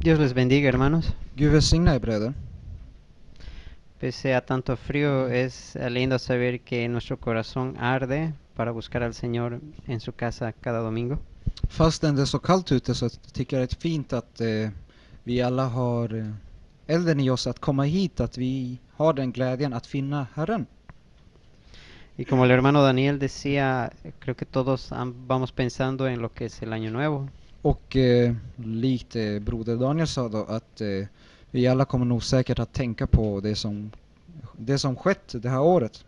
Dios les bendiga, hermanos. Gud välsigna er bröder. Pese a tanto frío, es lindo saber que nuestro corazón arde para buscar al Señor en su casa cada domingo. Fastän det är så kallt ute så tycker jag det är fint att vi alla har elden i oss att komma hit, att vi har den glädjen att finna Herren. Y como el hermano Daniel decía, creo que todos vamos pensando en lo que es el año nuevo. Och likt broder Daniel sa då att vi alla kommer nog säkert att tänka på det som skett det här året.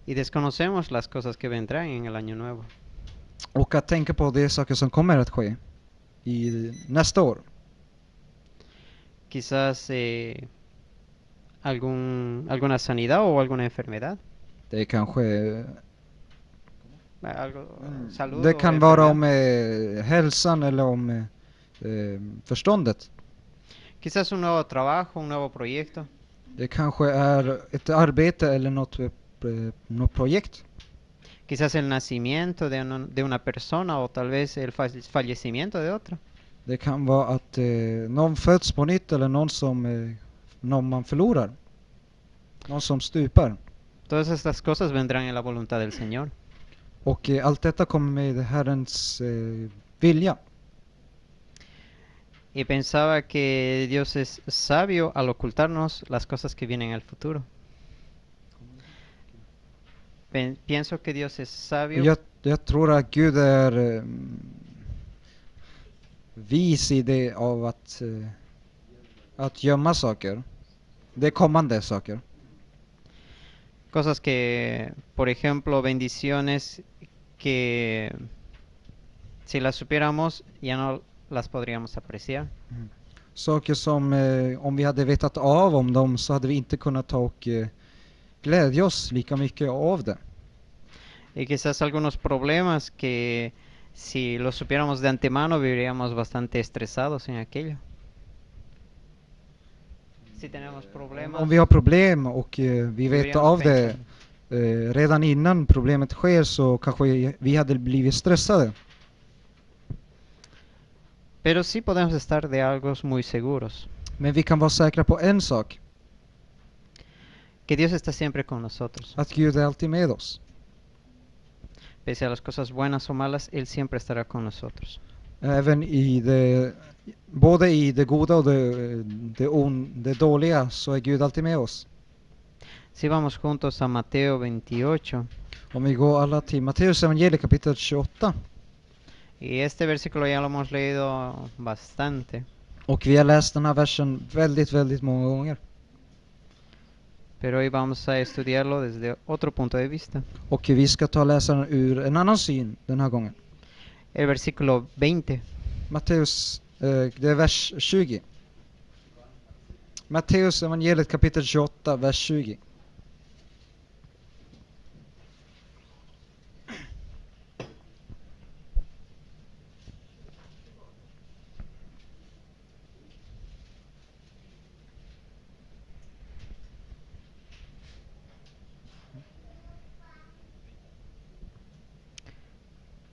Y desconocemos las cosas que vendrán en el año nuevo. Och att tänka på de saker som kommer att ske i nästa år. Quizás alguna sanidad o alguna enfermedad. Det är kanske Salud det o kan vara enfermedad. om hälsan eller om förståndet. Quizás un nuevo trabajo, un nuevo proyecto. Det kanske är ett arbete eller något projekt. Quizás el nacimiento de una persona o tal vez el fallecimiento de otra. Det kan vara att någon föds på nytt eller någon man förlorar. Någon som stupar. Todas estas cosas vendrán en la voluntad del Señor. Och allt detta kommer med Herrens vilja. Y pensaba que Dios es sabio al ocultarnos las cosas que vienen en el futuro. Pienso que Dios es sabio. Jag tror att Gud är vis i det av att gömma saker. Det kommande saker. Cosas que, por ejemplo, bendiciones que si las supiéramos ya no las podríamos apreciar. Saker som om vi hade vetat av om dem så hade vi inte kunnat ta och glädja oss lika mycket av det. Y quizás algunos problemas que si los supiéramos de antemano viviríamos bastante estresados en aquello. Si tenemos problemas. Om vi har problem och vi vet av det redan innan problemet sker så kanske vi hade blivit stressade. Pero sí podemos estar de algo muy seguros. Men vi kan vara säkra på en sak. Que Dios está siempre con nosotros. Att Gud är alltid med oss. Pese a las cosas buenas o malas, Él siempre estará con nosotros. Även både i det goda och det dåliga så är Gud alltid med oss. Si vamos juntos a Mateo 28. Om vi går alla till Matteus evangeliet kapitel 28. Y este versículo ya lo hemos leído bastante. Och vi har läst den här versen väldigt många gånger. Pero hoy vamos a estudiarlo desde otro punto de vista. Och vi ska ta läsaren ur en annan syn den här gången. El versículo 20. Matteus, det är vers 20. Matteus evangeliet kapitel 28, vers 20.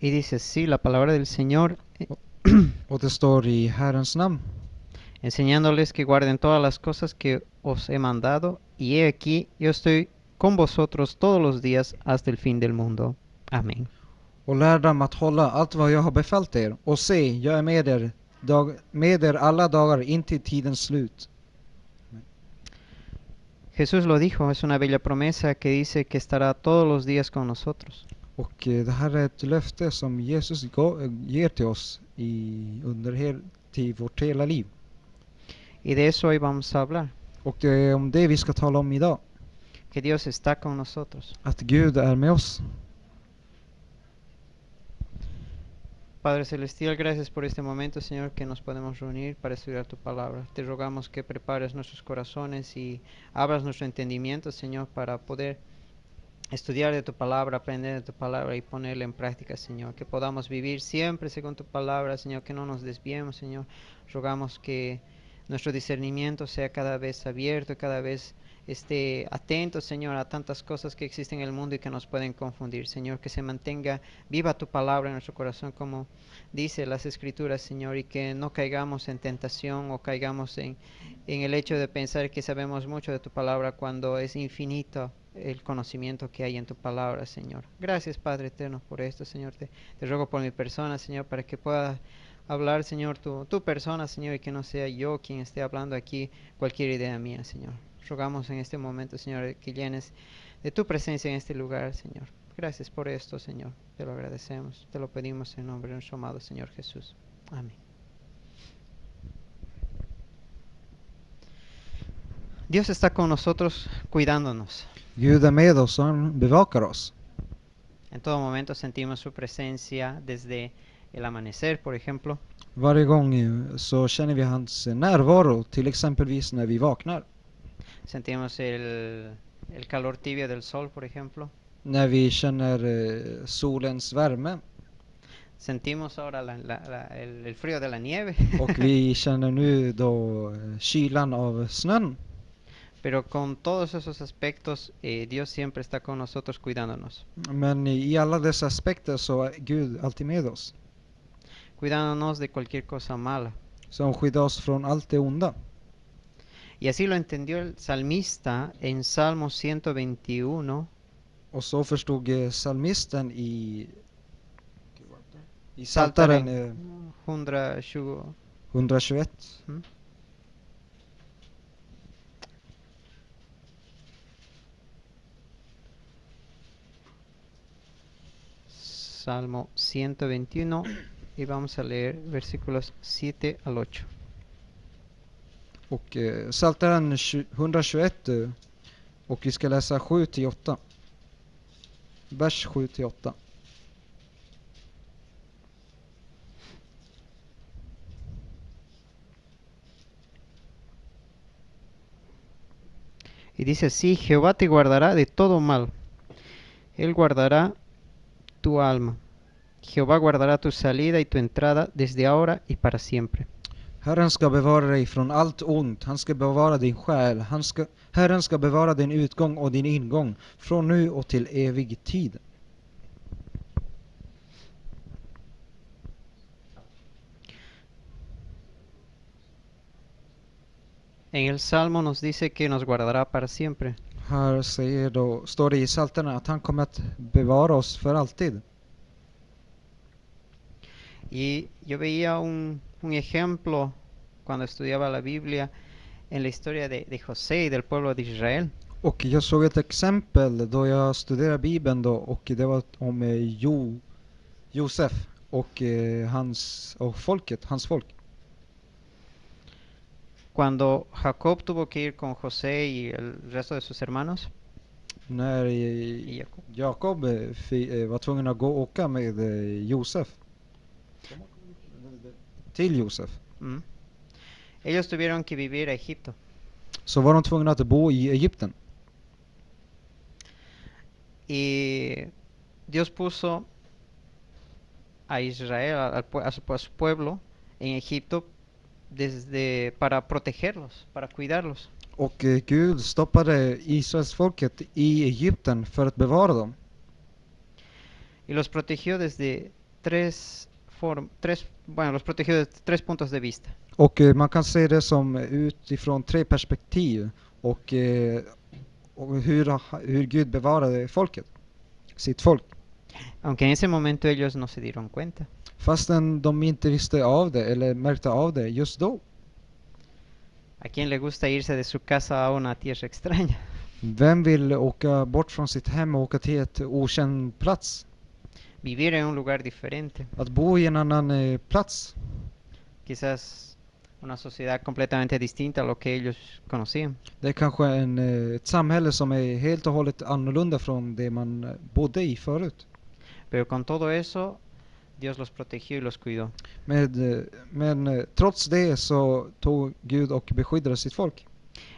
Y dice así la palabra del Señor, Och det står i Herrens namn. enseñándoles que guarden todas las cosas que os he mandado, y he aquí, yo estoy con vosotros todos los días hasta el fin del mundo. Amén. Och lär dem att hålla allt vad jag har befallt er. Och se, jag är med er alla dagar in till tidens slut. Jesús lo dijo, es una bella promesa que dice que estará todos los días con nosotros. Och det här är ett löfte som Jesus ger till oss till vårt hela liv. Y de eso hoy vamos a hablar, Och det är om det vi ska tala om idag. que Dios está con nosotros. Att Gud är med oss. Padre Celestial, gracias por este momento, Señor, que nos podemos reunir para estudiar tu palabra. Te rogamos que prepares nuestros corazones y abras nuestro entendimiento, Señor, para poder estudiar de tu palabra, aprender de tu palabra y ponerla en práctica, Señor. Que podamos vivir siempre según tu palabra, Señor, que no nos desviemos, Señor. Rogamos que nuestro discernimiento sea cada vez abierto, cada vez esté atento, Señor, a tantas cosas que existen en el mundo y que nos pueden confundir. Señor, que se mantenga viva tu palabra en nuestro corazón, como dice las Escrituras, Señor, y que no caigamos en tentación o caigamos en el hecho de pensar que sabemos mucho de tu palabra cuando es infinito el conocimiento que hay en tu palabra, Señor. Gracias, Padre eterno, por esto, Señor. Te ruego por mi persona, Señor, para que pueda hablar, Señor, tu persona, Señor, y que no sea yo quien esté hablando aquí cualquier idea mía, Señor. Rogamos en este momento, Señor, que llenes de tu presencia en este lugar, Señor. Gracias por esto, Señor. Te lo agradecemos. Te lo pedimos en nombre de nuestro amado Señor Jesús. Amén. Dios está con nosotros cuidándonos. Gud är med oss och han bevakar oss. En todo momento sentimos su presencia desde el amanecer, por ejemplo, Varje gång så känner vi hans närvaro, till exempelvis när vi vaknar. sentimos el calor tibio del sol, por ejemplo. När vi känner solens värme. Sentimos ahora el frío de la nieve. Och vi känner nu då kylan av snön. Pero con todos esos aspectos, Dios siempre está con nosotros cuidándonos. Men i alla dessa aspekter så är Gud alltid med oss. Cuidándonos de cualquier cosa mala. Så han skyddar oss från allt det onda. Y así lo entendió el salmista en Salmo 121. Och så förstod psalmisten i Psaltaren 120. 121. ¿Mm? Salmo 121 y vamos a leer versículos 7 al 8. Och Psaltaren 121 och vi ska läsa 7-8. Vers 7-8. Y dice así: Jehová te guardará de todo mal. Él guardará tu alma. Jehová guardará tu salida y tu entrada desde ahora y para siempre. Herren ska bevara dig från allt ont. Han ska bevara din själ. Herren ska bevara din utgång och din ingång från nu och till evig tid. En el Salmo nos dice que nos guardará para siempre. Här står det i Psaltarna att han kommer att bevara oss för alltid. Y yo veía un ejemplo cuando estudiaba la Biblia en la historia de José y del pueblo de Israel. Och jag såg ett exempel då jag studerade Bibeln då, och det var om Josef och hans folk. Cuando Jacob tuvo que ir con José y el resto de sus hermanos, När Jakob var tvungen att åka med Josef till Josef, ellos tuvieron que vivir a Egipto. så var de tvungna att bo i Egypten. Y Dios puso a Israel, a su pueblo en Egipto para protegerlos, para cuidarlos. Och Gud stoppade Israels folket i Egypten för att bevara dem. Y los protegió desde los protegió desde 3 puntos de vista. Och man kan se det som utifrån 3 perspektiv och hur Gud bevarade sitt folk. Aunque en ese momento ellos no se dieron cuenta. Fastän de inte visste av det eller märkte av det just då. ¿A quién le gusta irse de su casa a una tierra extraña? Vem vill åka bort från sitt hem och åka till ett okänd plats? Vivir en un lugar diferente. Att bo i en annan plats. Quizás una sociedad completamente distinta a lo que ellos conocían. Det är kanske ett samhälle som är helt och hållet annorlunda från det man bodde i förut. Pero con todo eso, Dios los protegió y los cuidó. Men trots det så tog Gud och beskyddade sitt folk.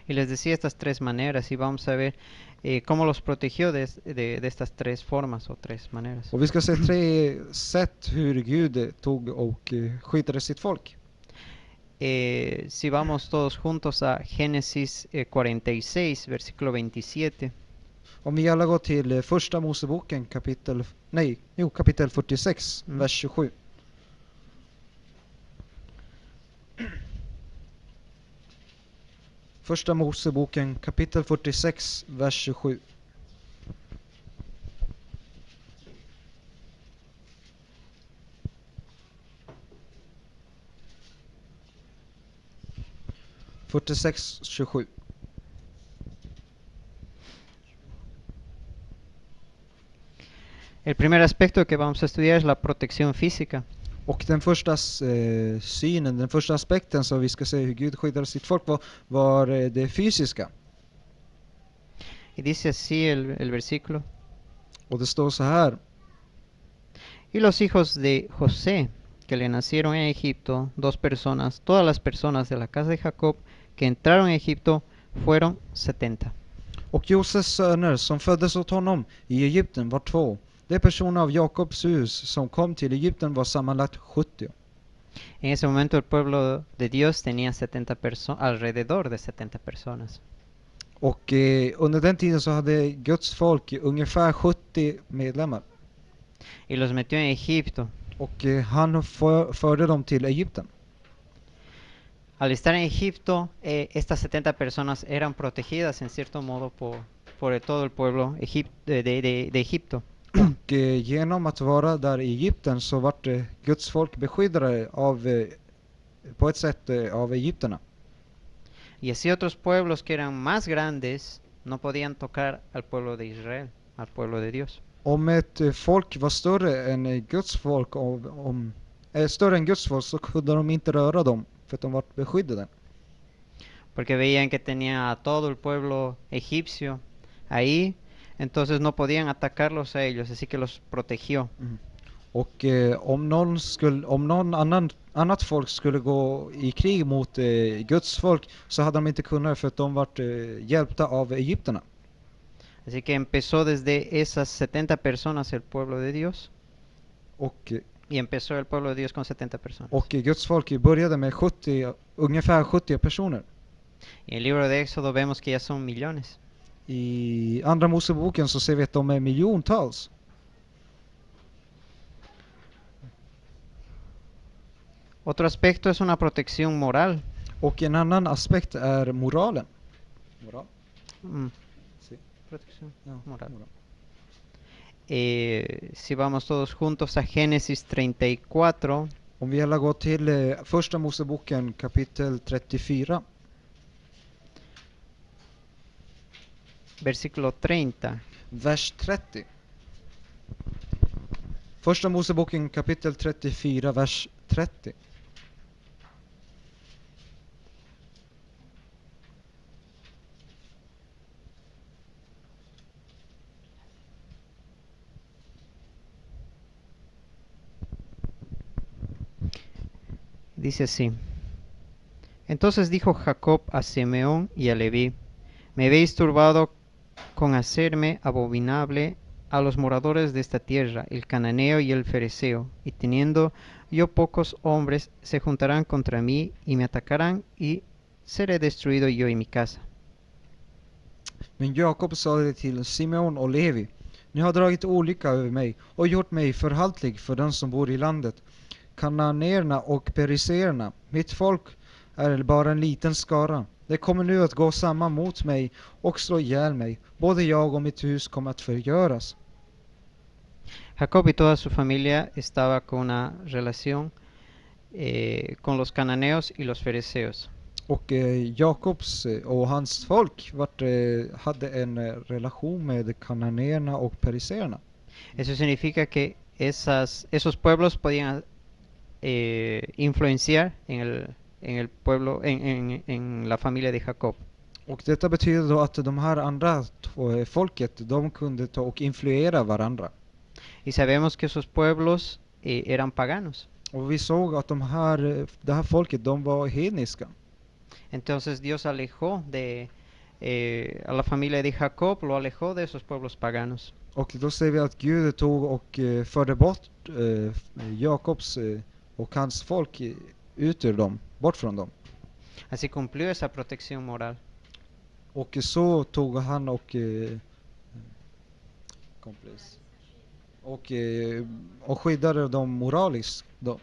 Y les decía estas 3 maneras y vamos a ver cómo los protegió de estas 3 formas o 3 maneras. Och vi ska se 3 sätt hur Gud tog och skyddade sitt folk. Si vamos todos juntos a Génesis 46, versículo 27. Om vi alla går till första Moseboken kapitel 46, Mm. vers 27. Första Moseboken kapitel 46, vers 27. Fyrtiosex 27. El primer aspecto que vamos a estudiar es la protección física. Och den första synen, den första aspekten som vi ska se hur Gud skyddade sitt folk var det fysiska. Y dice así el versículo. Och det står så här. Y los hijos de José, que le nacieron en Egipto, 2 personas, todas las personas de la casa de Jacob que entraron en Egipto fueron 70. Och Josefs söner som föddes åt honom i Egypten var 2. De personer av Jakobs hus som kom till Egypten var sammanlagt 70. En ese momento el pueblo de Dios tenía 70 alrededor de 70 personas. Och under den tiden så hade Guds folk ungefär 70 medlemmar. Y los metió en Egipto. Och han förde dem till Egypten. Al estar en Egipto, estas 70 personas eran protegidas en cierto modo por todo el pueblo de Egipto. Och genom att vara där i Egypten så vart Guds folk beskyddade på ett sätt av egypterna. Y así otros pueblos que eran más grandes no podían tocar al pueblo de Israel, al pueblo de Dios. Om ett folk var större än Guds folk, större än Guds folk, så kunde de inte röra dem för att de var beskyddade. Porque veían que tenía a todo el pueblo egipcio ahí, entonces no podían atacarlos a ellos, así que los protegió. Och om någon annat folk skulle gå i krig mot Guds folk så hade de inte kunnat för att de vart hjälpta av egypterna. Así que empezó desde esas 70 personas el pueblo de Dios. Y empezó el pueblo de Dios con 70 personas. Och Guds folk började med ungefär 70 personer. Y en el libro de Éxodo vemos que ya son millones. I andra Moseboken så ser vi att de är miljontals. Otro aspecto es una protección moral. Och en annan aspekt är moralen. Moral? Sí. Protección moral. Moral. Si vamos todos juntos a Génesis 34. Om vi alla går till första Moseboken kapitel 34. Versículo 30. Vers 30. Första Moseboken kapitel 34, vers 30. Dice así. Entonces dijo Jacob a Simeón y a Leví: me habéis turbado con hacerme abominable a los moradores de esta tierra, el cananeo y el fereceo, y teniendo yo pocos hombres, se juntarán contra mí y me atacarán, y seré destruido yo y mi casa. Men Jakob sade till Simeon och Levi: ni har dragit olycka över mig och gjort mig förhaltlig för den som bor i landet. Kananerna och periserna, mitt folk är bara en liten skara. Det kommer nu att gå samman mot mig och slå ihjäl mig. Både jag och mitt hus kommer att förgöras. Jacob y toda su familia estaba con una relación con los cananeos y los fereceos. Och Jakobs och hans folk hade en relation med kananerna och periserna. Eso significa que esos pueblos podían influenciar en el pueblo, en la familia de Jacob. Och detta betyder då att de här andra folket, de kunde ta och influera varandra. Y sabemos que esos pueblos eran paganos. Och vi såg att det här folket, de var hedniska. Entonces Dios alejó a la familia de Jacob, lo alejó de esos pueblos paganos. Och då ser vi att Gud tog och förde bort Jakobs och hans folk ut ur dem, bort från dem. Así cumplió esa protección moral. Och så tog han och skyddade dem moraliskt då.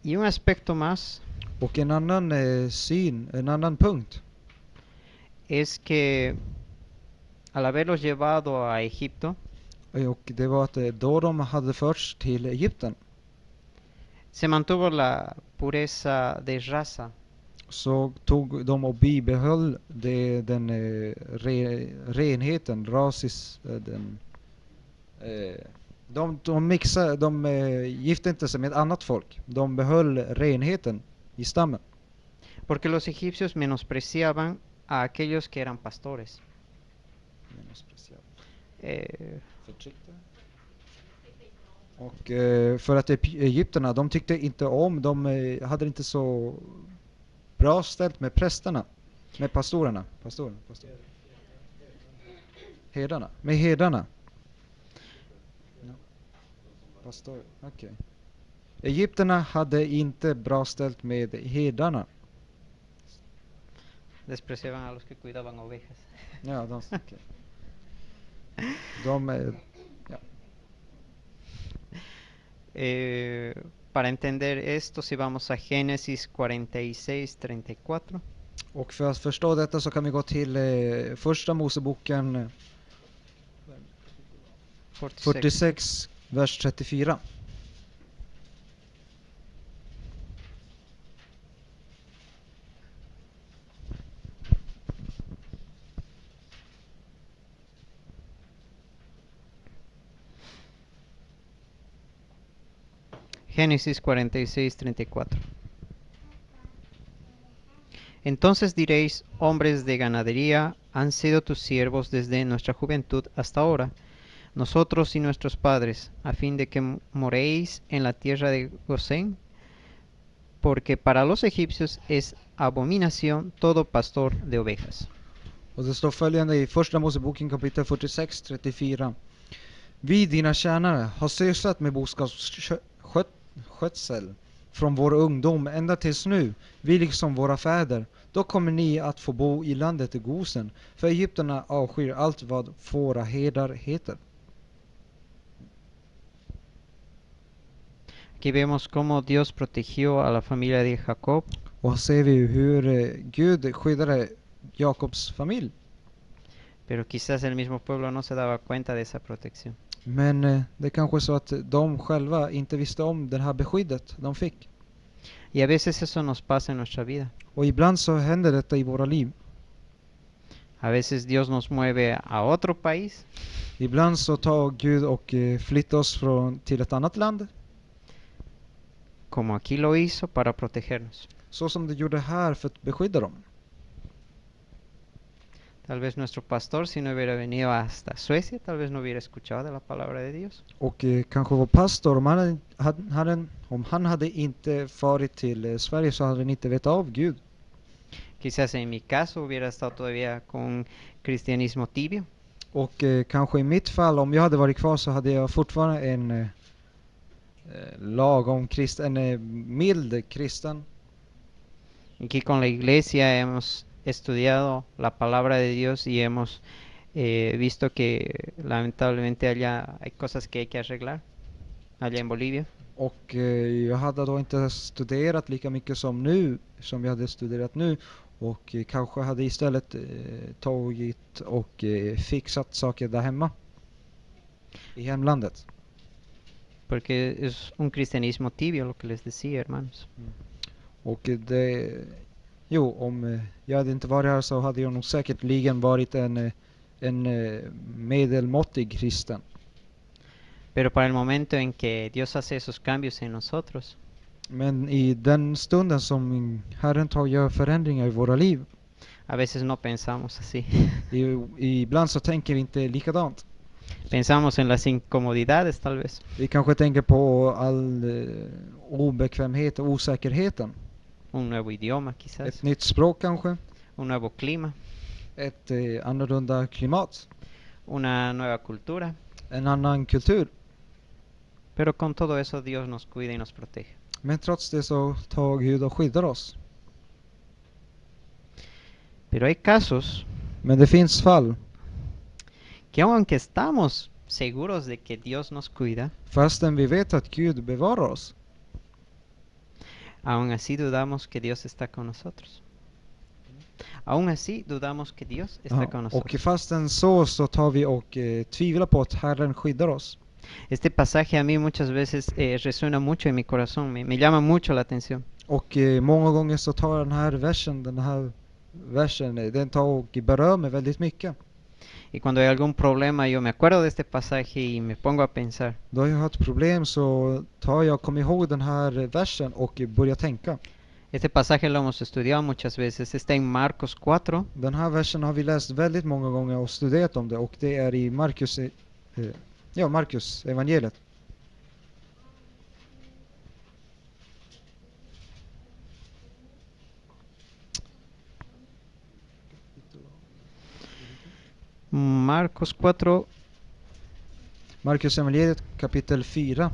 Y un aspecto más Och en annan en annan punkt es que al haberlos llevado a Egipto, och det var att då de hade förts till Egypten se mantuvo la pureza de raza. så tog de och bibehöll den renheten, de gifte inte sig med annat folk. De behöll renheten i stammen. Porque los egipcios menospreciaban a aquellos que eran pastores. Och för att egypterna, de tyckte inte om, de hade inte så bra ställt med prästerna, med pastorerna. Herdarna. Ja. Pastor, okej. Egypterna hade inte bra ställt med herdarna. Despreciaban a los que cuidaban ovejas. Ja, okej. Ja. Para entender esto, si vamos a Génesis 46:34. Och för att förstå detta så kan vi gå till första Moseboken 46, vers 34. Génesis 46:34. Entonces diréis, hombres de ganadería han sido tus siervos desde nuestra juventud hasta ahora, nosotros y nuestros padres, a fin de que moréis en la tierra de Gosén, porque para los egipcios es abominación todo pastor de ovejas. Och det står följande i första Moseboken kapitel 46, 34. Vi, dina tjänare, har sysslat med boskapsskötsel från vår ungdom ända tills nu, vi liksom våra fäder. Då kommer ni att få bo i landet i Gosen, för egypterna avskyr allt vad våra herdar heter. Aquí vemos cómo Dios protegió a la familia de Jacob. Och här ser vi hur Gud skyddade Jakobs familj. Pero quizás el mismo pueblo no se daba cuenta de esa protección. Men det kanske är så att de själva inte visste om det här beskyddet de fick. Y a veces eso nos pasa en nuestra vida. Och ibland så händer detta i våra liv. A veces Dios nos mueve a otro país. Ibland så tar Gud och flyttar oss till ett annat land. Como aquí lo hizo para protegernos. Så som det gjorde här för att beskydda dem. Tal vez nuestro pastor, si no hubiera venido hasta Suecia, tal vez no hubiera escuchado de la palabra de Dios. Och kanske vår pastor, om han hade inte farit till Sverige så hade han inte vetat av Gud. Quizás en mi caso hubiera estado todavía con cristianismo tibio. Och kanske i mitt fall, om jag hade varit kvar så hade jag fortfarande en lagom kristen, en mild kristen. Aquí con la iglesia hemos estudiado la palabra de Dios y hemos visto que lamentablemente hay cosas que hay que arreglar allá en Bolivia. Och jag hade då inte studerat lika mycket som jag hade studerat nu. Och kanske hade istället tagit och fixat saker där hemma. I hemlandet. Porque es un cristianismo tibio lo que les decía, hermanos. Och om jag hade inte varit här så hade jag nog säkerligen varit en medelmåttig kristen. Pero para el momento en que Dios hace esos cambios en nosotros, Men i den stunden som Herren gör förändringar i våra liv, a veces no pensamos así. ibland så tänker vi inte likadant. Pensamos en las incomodidades tal vez. Vi kanske tänker på all obekvämhet och osäkerheten. Un nuevo idioma quizás. Ett nytt språk kanske. Un nuevo clima. Ett annorlunda klimat. Una nueva cultura. En annan kultur. Pero con todo eso Dios nos cuida y nos protege. Men trots det så tar Gud och skyddar oss. Pero hay casos Men det finns fall, que aunque estamos seguros de que Dios nos cuida, fastän vi vet att Gud bevarar oss, aún así dudamos que Dios está con nosotros. Aún así dudamos que Dios está con och nosotros. fastän så tar vi och tvivlar på att Herren skyddar oss. Este pasaje a mí muchas veces resuena mucho en mi corazón, me llama mucho la atención. Och många gånger så tar den här versen, den tar och berör mig väldigt mycket. Y cuando hay algún problema yo me acuerdo de este pasaje y me pongo a pensar. Då jag har ett problem så kommer ihåg den här versen och börjar tänka. Este pasaje lo hemos estudiado muchas veces, está en Marcos 4. Den här versen har vi läst väldigt många gånger och studerat om det, och det är i Markus evangeliet. Marcos 4, Markus evangeliet kapitel 4,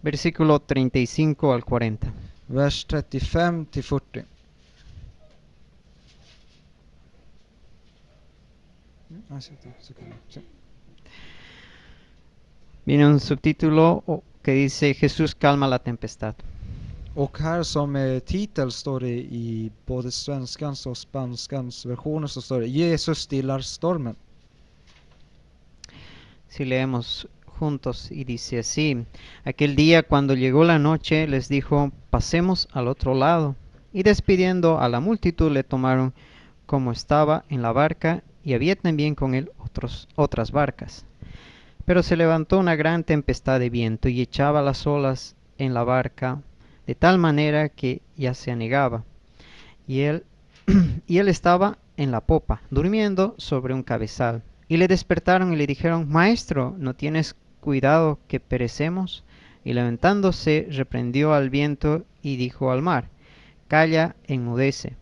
versículo 35 al 40. vers 35 till 40. Viene un subtítulo que dice Jesús calma la tempestad. Och här som titel står det i både svenskans och spanskans versioner, så står det Jesus stillar stormen. Si leemos juntos y dice así: aquel día cuando llegó la noche les dijo, pasemos al otro lado. Y despidiendo a la multitud le tomaron como estaba en la barca, y había también con él otras barcas. Pero se levantó una gran tempestad de viento y echaba las olas en la barca de tal manera que ya se anegaba. Y él estaba en la popa, durmiendo sobre un cabezal. Y le despertaron y le dijeron, Maestro, ¿no tienes cuidado que perecemos? Y levantándose reprendió al viento y dijo al mar, Calla, enmudece.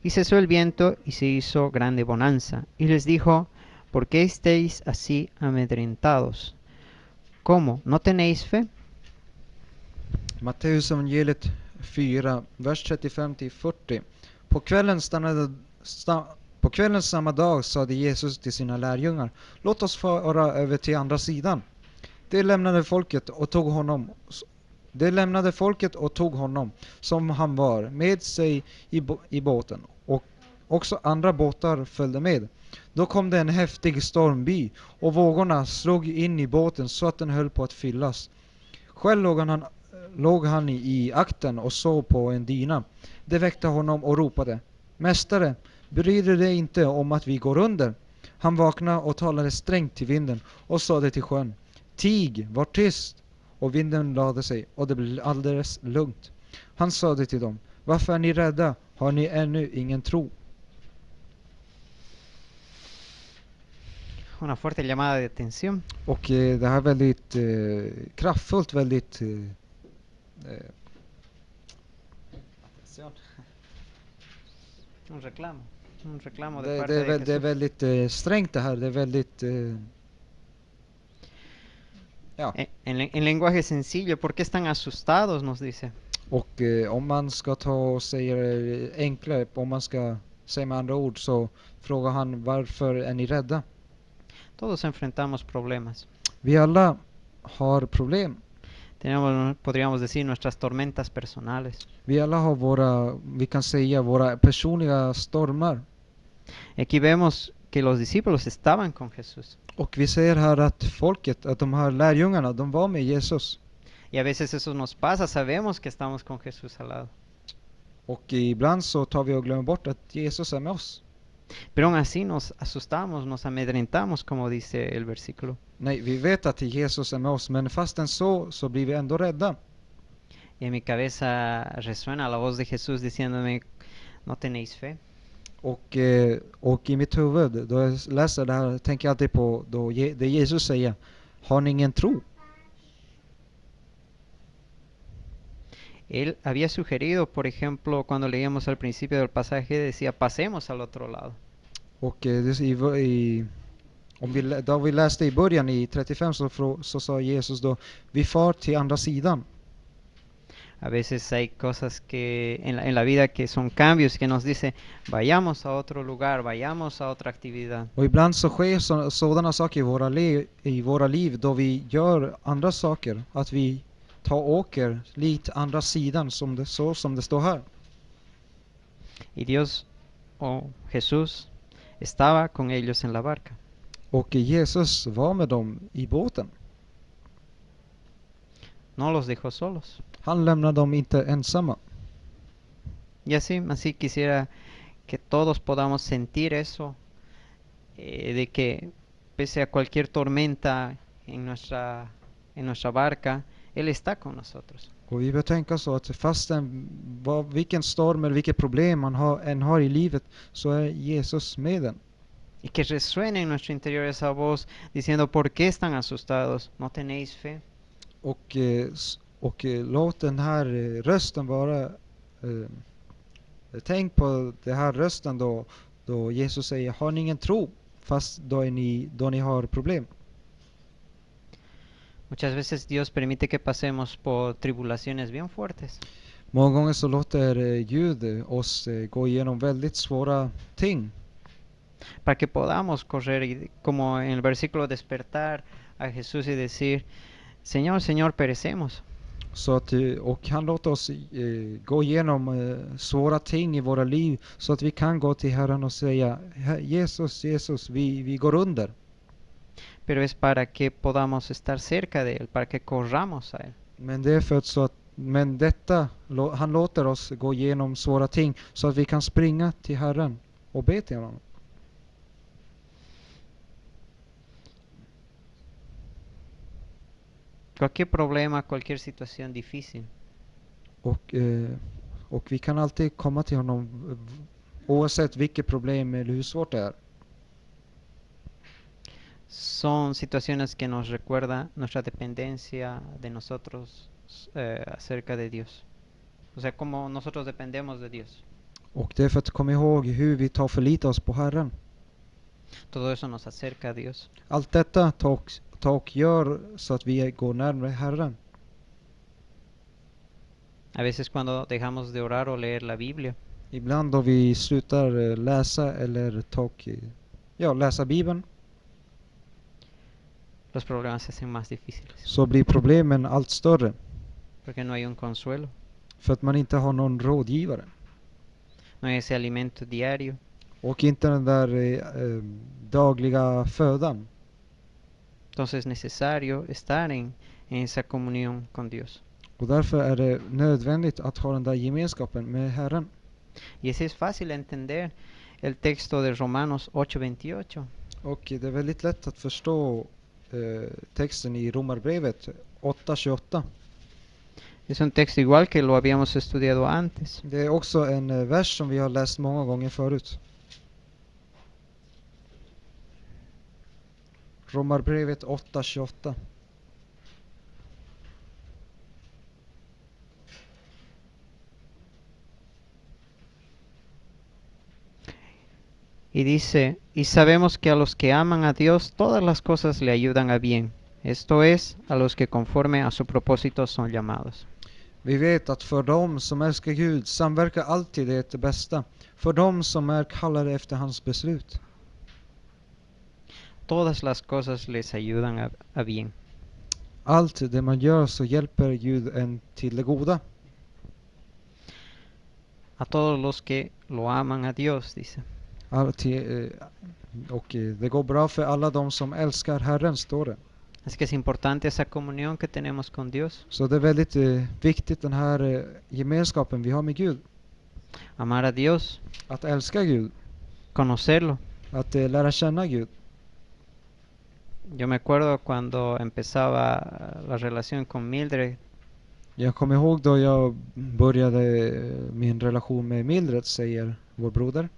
Y cesó el viento y se hizo grande bonanza. Y les dijo, ¿por qué estáis así amedrentados? ¿Cómo? ¿No tenéis fe? Matteus evangeliet 4, vers 35 till 40. På kvällen samma dag sade Jesus till sina lärjungar, låt oss fara över till andra sidan. De lämnade folket och tog honom som han var med sig i båten, och också andra båtar följde med. Då kom det en häftig stormby och vågorna slog in i båten så att den höll på att fyllas. Själv låg han i akten och sov på en dyna. Det väckte honom och ropade, Mästare, bryr du dig inte om att vi går under? Han vaknade och talade strängt till vinden och sade till sjön, Tig, var tyst! Och vinden lade sig och det blev alldeles lugnt. Han sade till dem, varför är ni rädda? Har ni ännu ingen tro? Una fuerte llamada de atención. Och det här är väldigt kraftfullt, väldigt Un reclamo de det parte de är Jesús. väldigt strängt det här. Det är väldigt ja. En lenguaje sencillo, ¿por qué están asustados? Nos dice. Och om man ska ta och säga det enklare, om man ska säga med andra ord, så frågar han, varför är ni rädda? Todos enfrentamos problemas. Vi alla har problem. Tenemos, podríamos decir, nuestras tormentas personales. Vi alla har vi kan säga våra personliga stormar. Aquí vemos que los discípulos estaban con Jesús. Och vi ser här att att de här lärjungarna, de var med Jesus. Y a veces eso nos pasa, sabemos que estamos con Jesús al lado. Och ibland så tar vi och glömmer bort att Jesus är med oss. Pero aún así nos asustamos, nos amedrentamos, como dice el versículo. Nej, vi vet att Jesus är med oss, men fastän så blir vi ändå rädda. Y en mi cabeza resuena la voz de Jesús diciéndome, ¿no tenéis fe? Och i mitt huvud, då jag läser det här, tänker jag alltid på det Jesus säger, har ni ingen tro? Él había sugerido, por ejemplo, cuando leíamos al principio del pasaje, decía, pasemos al otro lado. Och Då vi läste i början i 35 så sa Jesus då, vi far till andra sidan. A veces hay cosas que en la vida que son cambios que nos dice, vayamos a otro lugar, vayamos a otra actividad. Och ibland så sker sådana saker i våra liv då vi gör andra saker. Att vi åker lite andra sidan som det står här. Y Dios o Jesús estaba con ellos en la barca. Och Jesus var med dem i båten. No los dejó solos. Han lämnade dem inte ensamma. Y así quisiera que todos podamos sentir eso, de que pese a cualquier tormenta en nuestra barca, Él está con nosotros. Och vi bör tänka så att fastän vilken storm eller vilket problem man än har i livet så är Jesus med den. Y que resuene en nuestro interior esa voz diciendo, ¿por qué están asustados? ¿No tenéis fe? Och låt den här rösten vara... tänk på den här rösten då Jesus säger, har ni ingen tro fast då ni har problem? Muchas veces Dios permite que pasemos por tribulaciones bien fuertes Många gånger så låter Gud oss gå igenom väldigt svåra ting. para que podamos correr, y, como en el versículo, despertar a Jesús y decir, Señor, Señor, perecemos. Så att, och han låter oss gå igenom svåra ting i våra liv så att vi kan gå till Herren och säga, Jesus, vi går under. Pero es para que podamos estar cerca de Él, para que corramos a Él. Men det är för att han låter oss gå igenom svåra ting så att vi kan springa till Herren och be till honom. Cualquier problema, cualquier situación difícil, Och vi kan alltid komma till honom oavsett vilket problem eller hur svårt det är. son situaciones que nos recuerda nuestra dependencia de nosotros acerca de Dios. O sea, como nosotros dependemos de Dios. Och det är för att komma ihåg hur vi tar förlita oss på Herren. Todo eso nos acerca a Dios. Allt detta gör så att vi går närmare Herren. A veces cuando dejamos de orar o leer la Biblia, Ibland då vi slutar läsa eller läsa Bibeln los problemas se hacen más difíciles. så blir problemen allt större. Porque no hay un consuelo, För att man inte har någon rådgivare. no hay ese alimento diario. Och inte den där dagliga födan. Entonces es necesario estar en esa comunión con Dios. Och därför är det nödvändigt att ha den där gemenskapen med Herren. Y ese es fácil entender el texto de Romanos 8:28. Och det är väldigt lätt att förstå texten i Romarbrevet 8:28. Es un texto igual que lo habíamos estudiado antes. Det är också en vers som vi har läst många gånger förut. Romarbrevet 8:28. Y dice, y sabemos que a los que aman a Dios todas las cosas le ayudan a bien. Esto es, a los que conforme a su propósito son llamados. Vi vet att för dem som älskar Gud samverkar alltid det bästa. För dem som är kallade efter hans beslut. Todas las cosas les ayudan a bien. Allt det man gör så hjälper Gud en till det goda. A todos los que lo aman a Dios, dice. Och det går bra för alla de som älskar Herren, står det. Es que es importante esa comunión que tenemos con Dios. Så det är väldigt viktigt den här gemenskapen vi har med Gud. Amar a Dios, Att älska Gud. conocerlo. Att lära känna Gud. Yo me acuerdo cuando empezaba la relación con Mildred. Jag kommer ihåg då jag började min relation med Mildred, säger vår broder.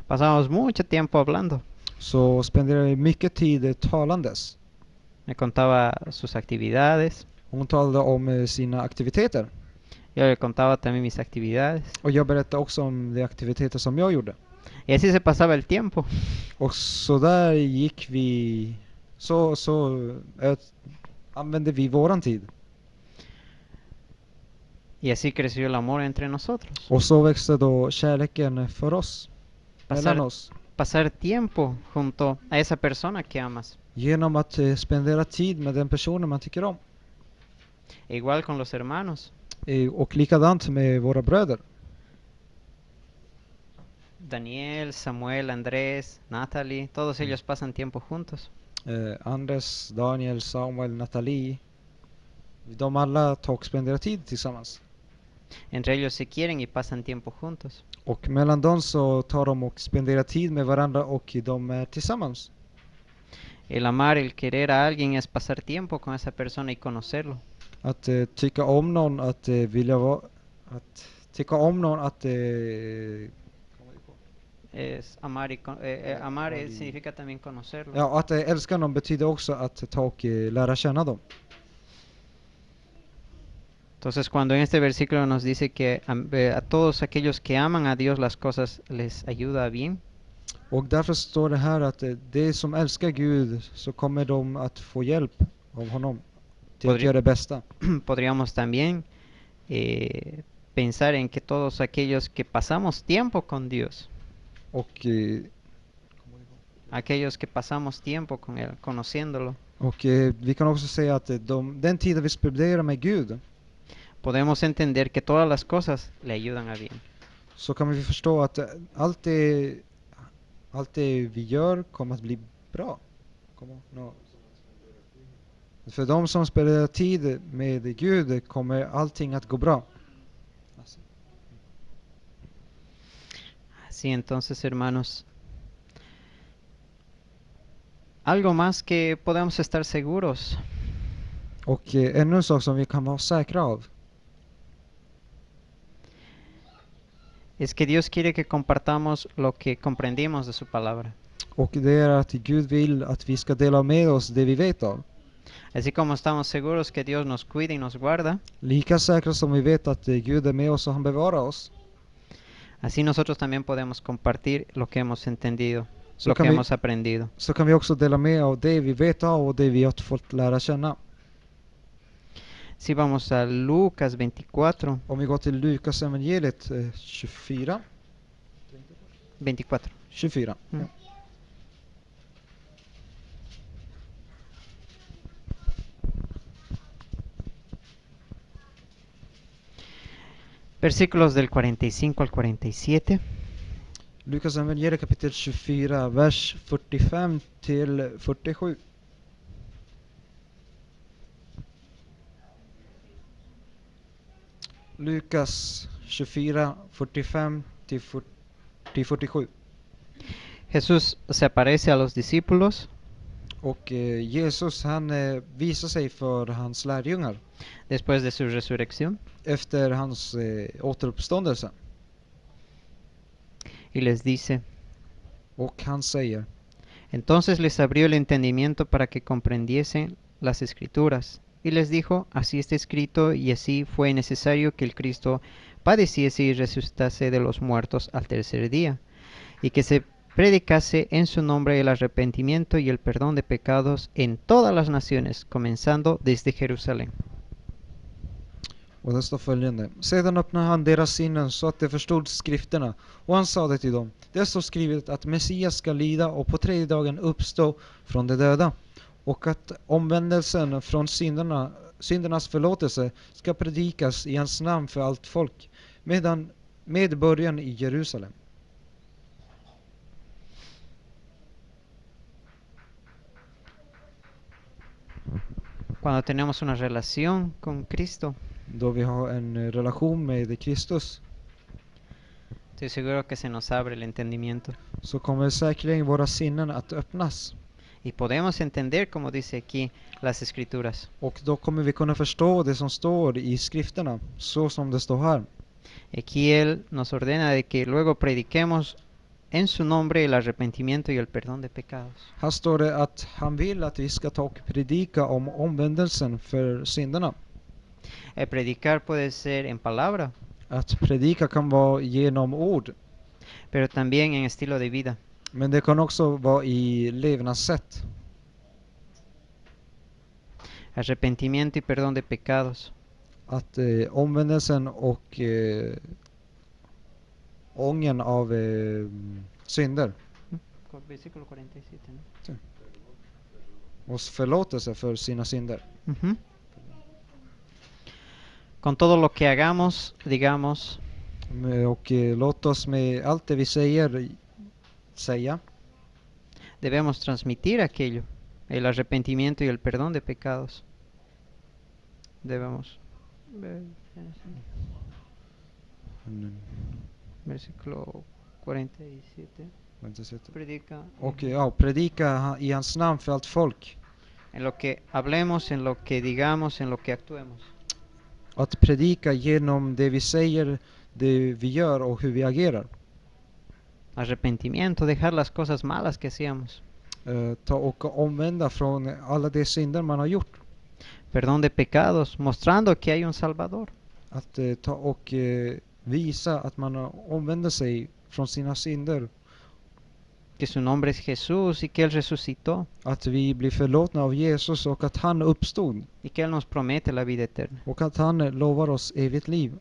Pasábamos mucho tiempo hablando. Så spenderade jag mycket tid talandes. Me contaba sus actividades. Hon talade om sina aktiviteter. Yo le contaba también mis actividades. Och jag berättade också om de aktiviteter som jag gjorde. Y así se pasaba el tiempo. Och så där gick vi, använde vi våran tid. Y así creció el amor entre nosotros. Och så växte då kärleken för oss, mellan Pasar, oss. pasar tiempo junto a esa persona que amas. Genom att spendera tid med den personen man tycker om. Igual con los hermanos. Och likadant med våra bröder. Daniel, Samuel, Andrés, Natalie, todos ellos pasan tiempo juntos. Anders, Daniel, Samuel, Nathalie. De alla spenderar tid tillsammans. Entre ellos se quieren y pasan tiempo juntos. Och mellan dem så tar de och spenderar tid med varandra och de är tillsammans. El amar, el querer a alguien es pasar tiempo con esa persona y conocerlo. Att tycka om någon, att vilja vara... Att tycka om någon, att... Es amar y amar significa también conocerlo. Ja, att älska någon betyder också att ta och lära känna dem. Entonces, cuando en este versículo nos dice que a todos aquellos que aman a Dios las cosas les ayuda bien, Och därför står det här att det som älskar Gud så kommer de att få hjälp av honom till att göra det bästa. podríamos también pensar en que todos aquellos que pasamos tiempo con Dios, Och, aquellos que pasamos tiempo con Él, conociéndolo, och vi kan också säga att den tiden vi spenderar med Gud, podemos entender que todas las cosas le ayudan a bien. så kan vi förstå att allt det vi gör kommer att bli bra. För de som spenderar tid med Gud kommer allting att gå bra. Así entonces, hermanos, algo más que podemos estar seguros Och ännu en sak som vi kan vara säkra av, es que Dios quiere que compartamos lo que comprendimos de su palabra. och det är att Gud vill att vi ska dela med oss det vi vet av. Así como estamos seguros que Dios nos cuida y nos guarda, Lika säkra som vi vet att Gud är med oss och han bevarar oss, así nosotros también podemos compartir lo que hemos entendido, Så lo kan que vi- hemos aprendido. så kan vi också dela med av det vi vet av och det vi har fått lära känna. Si vamos a Lucas 24, Om vi går till Lukas evangeliet 24. 24. Ja. Versículos del 45 al 47. Lukas evangeliet kapitel 24, vers 45 till 47. Lukas 24, 45 till 47. Jesús se aparece a los discípulos Och Jesus han visar sig för hans lärjungar después de su resurrección efter hans återuppståndelse. y les dice: Och han säger: entonces les abrió el entendimiento para que comprendiesen las escrituras, y les dijo: así está escrito, y así fue necesario que el Cristo padeciese y resucitase de los muertos al tercer día, y que se predicase en su nombre el arrepentimiento y el perdón de pecados en todas las naciones, comenzando desde Jerusalén. Och det står följande: sedan öppnade han deras sinnen så att de förstod skrifterna, och han sade till dem: det står skrivet att Messias ska lida och på tredje dagen uppstå från de döda, och att omvändelsen från syndernas förlåtelse ska predikas i hans namn för allt folk, med början i Jerusalem. Cuando tenemos una relación con Cristo, Då vi har en relation med Kristus, estoy seguro que se nos abre el entendimiento så kommer säkerligen våra sinnen att öppnas, y podemos entender, como dice aquí, las escrituras. och då kommer vi kunna förstå det som står i skrifterna, så som det står här. Aquí Él nos ordena de que luego prediquemos en su nombre el arrepentimiento y el perdón de pecados. Här står det att han vill att vi ska ta och predika om omvändelsen för synderna. El predicar puede ser en palabra, Att predika kan vara genom ord, pero también en estilo de vida. Men det kan också vara i levnadssätt. Arrepentimiento y perdón de pecados. Att omvändelsen och ången av synder Versículo 47, ¿no? och förlåtelse för sina synder. Ujú. Con todo lo que hagamos, digamos, Och låt oss med allt det vi säga debemos transmitir aquello, el arrepentimiento y el perdón de pecados. Debemos. Versículo 47. Predica Och predika i hans namn för allt folk. en lo que hablemos, en lo que digamos, en lo que actuemos. Att predika genom det vi säger, det vi gör och hur vi agerar. Arrepentimiento, dejar las cosas malas que hacíamos. Ta och omvända från alla de synder man har gjort. Perdón de pecados, mostrando que hay un Salvador. Att ta och visa att man omvänder sig från sina synder. Que su nombre es Jesús y que Él resucitó. Att vi blir förlåtna av Jesus och att han uppstod. Y que Él nos promete la vida eterna. Och att han lovar oss evigt liv.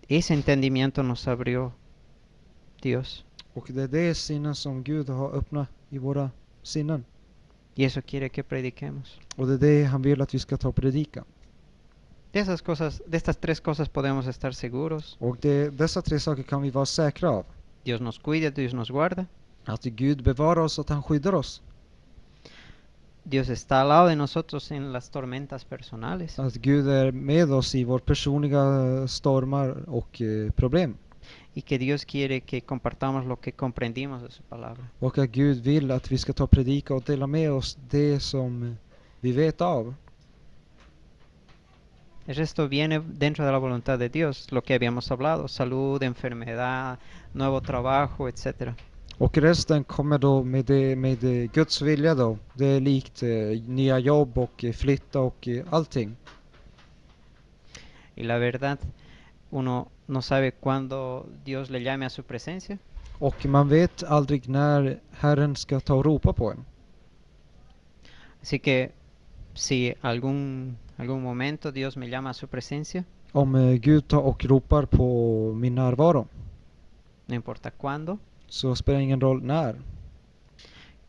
Ese entendimiento nos abrió Dios. Och det är det sinnen som Gud har öppnat i våra sinnen. Y eso quiere que prediquemos. Och det är det han vill att vi ska ta och predika. De estas tres cosas podemos estar seguros. Och dessa tre saker kan vi vara säkra av. Dios nos cuida, Dios nos guarda. Att Gud bevarar oss, att han skyddar oss. Dios está al lado de nosotros en las tormentas personales. Att Gud är med oss i våra personliga stormar och problem. Y que Dios quiere que compartamos lo que comprendimos de su palabra. Och att Gud vill att vi ska ta och predika och dela med oss det som vi vet av. El resto viene dentro de la voluntad de Dios, lo que habíamos hablado, salud, enfermedad, nuevo trabajo, etc. Och resten kommer då med Guds vilja då. Det är likt nya jobb och flytta och allting. Y la verdad, uno no sabe cuándo Dios le llame a su presencia. Och man vet aldrig när Herren ska ta och ropa på en. Así que si algún momento Dios me llama a su presencia, Om Gud tar och ropar på min närvaro, no importa cuándo, så spelar ingen roll när.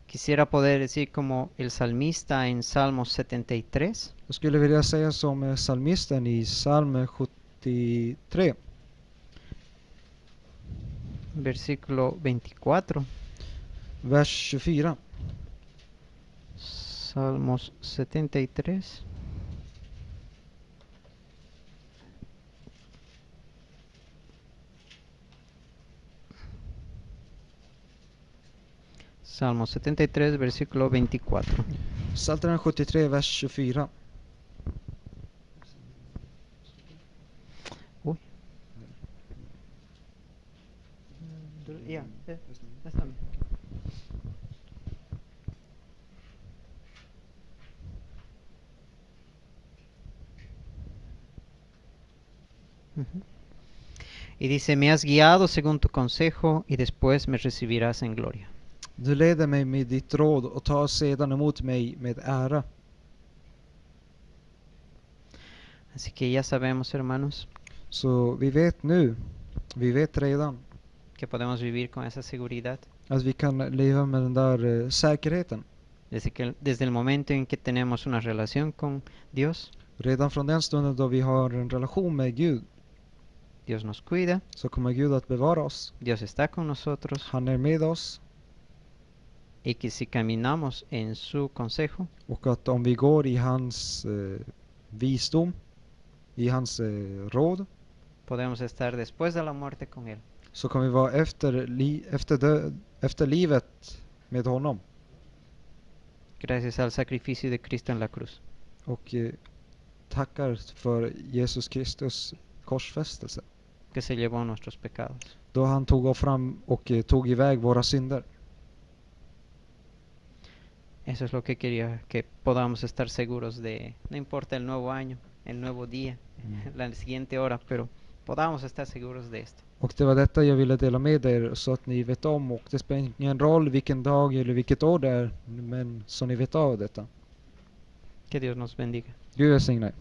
quisiera poder decir como el salmista en Salmos 73, Jag skulle vilja säga som psalmisten i psalm 73, versículo 24. vers 24. Salmos 73. Salmo 73, versículo 24. Psaltaren 73, vers 24. Uy. Ja, nästan. Ujú. Y dice, me has guiado según tu consejo y después me recibirás en gloria. Du leder mig med ditt råd och tar sedan emot mig med ära. Así que ya sabemos, hermanos, Så vi vet redan que podemos vivir con esa seguridad. att vi kan leva med den där säkerheten. Desde el momento en que tenemos una relación con Dios, Redan från den stunden då vi har en relation med Gud, Dios nos cuida, så kommer Gud att bevara oss. Dios está con nosotros, Han är med oss. y que si caminamos en su consejo, Och att om vi går i hans visdom, i hans råd, podemos estar después de la muerte con Él. så kommer vi vara efter livet med honom. Gracias al sacrificio de Cristo en la cruz. Och tackar för Jesus Kristus korsfästelse. Que se llevó nuestros pecados. Då han tog fram och tog iväg våra synder. Eso es lo que quería, que podamos estar seguros de, no importa el nuevo año, el nuevo día, la siguiente hora, pero podamos estar seguros de esto. Och det var detta jag ville dela med er så att ni vet om, och det spelar ingen roll vilken dag eller vilket år det är, men så ni vet av detta. Que Dios nos bendiga. Gud välsigne er.